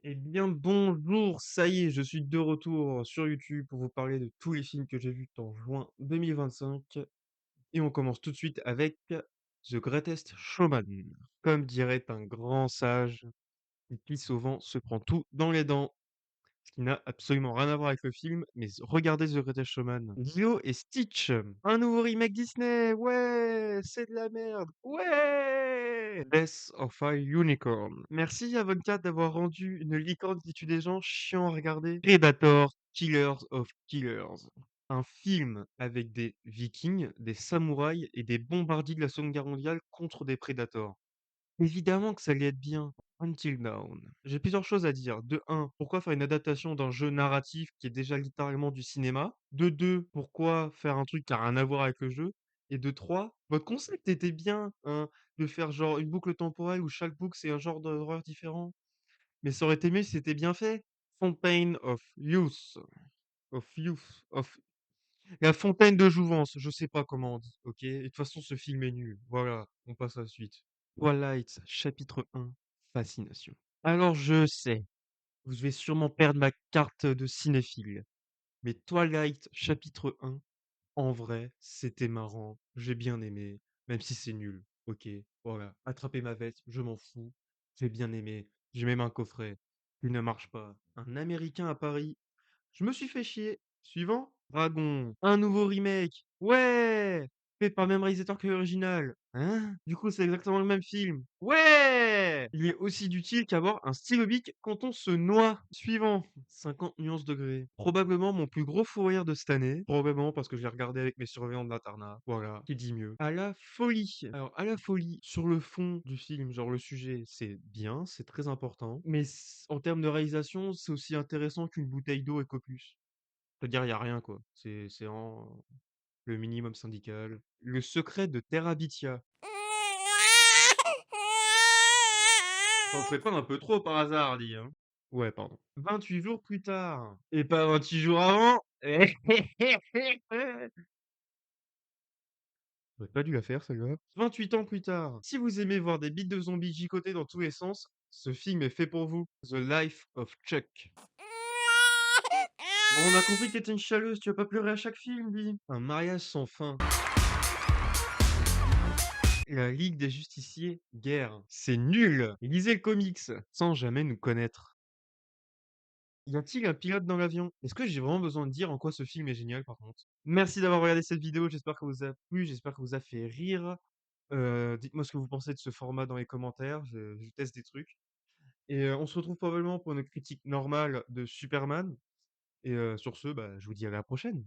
Eh bien, bonjour, ça y est, je suis de retour sur YouTube pour vous parler de tous les films que j'ai vus en juin 2025. Et on commence tout de suite avec The Greatest Showman. Comme dirait un grand sage, qui pisse au vent se prend tout dans les dents. Ce qui n'a absolument rien à voir avec le film, mais regardez The Greatest Showman. Lilo et Stitch, un nouveau remake Disney, ouais, c'est de la merde, ouais. Death of a Unicorn. Merci à Vodka d'avoir rendu une licorne qui tue des gens chiant à regarder. Predator, Killers of Killers. Un film avec des vikings, des samouraïs et des bombardiers de la Seconde Guerre mondiale contre des prédateurs. Évidemment que ça allait être bien. Until Dawn. J'ai plusieurs choses à dire. De un, pourquoi faire une adaptation d'un jeu narratif qui est déjà littéralement du cinéma? De 2, pourquoi faire un truc qui a rien à voir avec le jeu? Et de 3, votre concept était bien, hein, de faire genre une boucle temporelle où chaque boucle c'est un genre d'horreur différent. Mais ça aurait été mieux si c'était bien fait. Fontaine of Youth. Of Youth. Of... La fontaine de jouvence. Je sais pas comment on dit, ok? Et de toute façon, ce film est nul. Voilà, on passe à la suite. Twilight, chapitre 1, Fascination. Alors je sais, je vais sûrement perdre ma carte de cinéphile, mais Twilight, chapitre 1, en vrai, c'était marrant, j'ai bien aimé, même si c'est nul. Ok, voilà, attrapez ma veste, je m'en fous, j'ai bien aimé, j'ai même un coffret. Il ne marche pas. Un Américain à Paris, je me suis fait chier. Suivant, Dragon. Un nouveau remake. Ouais! Fait par le même réalisateur que l'original. Hein? Du coup, c'est exactement le même film. Ouais! Il est aussi utile qu'avoir un stylo bic quand on se noie. Suivant, 50 nuances degrés. Probablement mon plus gros fou rire de cette année. Probablement parce que je l'ai regardé avec mes surveillants de l'internat. Voilà, qui dit mieux. À la folie. Alors, à la folie, sur le fond du film, genre le sujet, c'est bien, c'est très important. Mais en termes de réalisation, c'est aussi intéressant qu'une bouteille d'eau et Copus. C'est-à-dire, il y a rien, quoi. C'est en le minimum syndical. Le secret de Terabithia. T'en fais pas un peu trop par hasard, dis, hein. Ouais, pardon. 28 jours plus tard. Et pas 28 jours avant. J'aurais pas dû la faire, celle-là. 28 ans plus tard. Si vous aimez voir des bites de zombies gigoter dans tous les sens, ce film est fait pour vous. The Life of Chuck. Bon, on a compris que t'étais une chialeuse, tu vas pas pleurer à chaque film, dis. Un mariage sans fin. La Ligue des Justiciers, guerre. C'est nul. Lisez le comics, sans jamais nous connaître. Y a-t-il un pilote dans l'avion? Est-ce que j'ai vraiment besoin de dire en quoi ce film est génial, par contre? Merci d'avoir regardé cette vidéo, j'espère que vous a plu, j'espère que vous a fait rire. Dites-moi ce que vous pensez de ce format dans les commentaires, je teste des trucs. Et on se retrouve probablement pour une critique normale de Superman. Et sur ce, bah, je vous dis à la prochaine.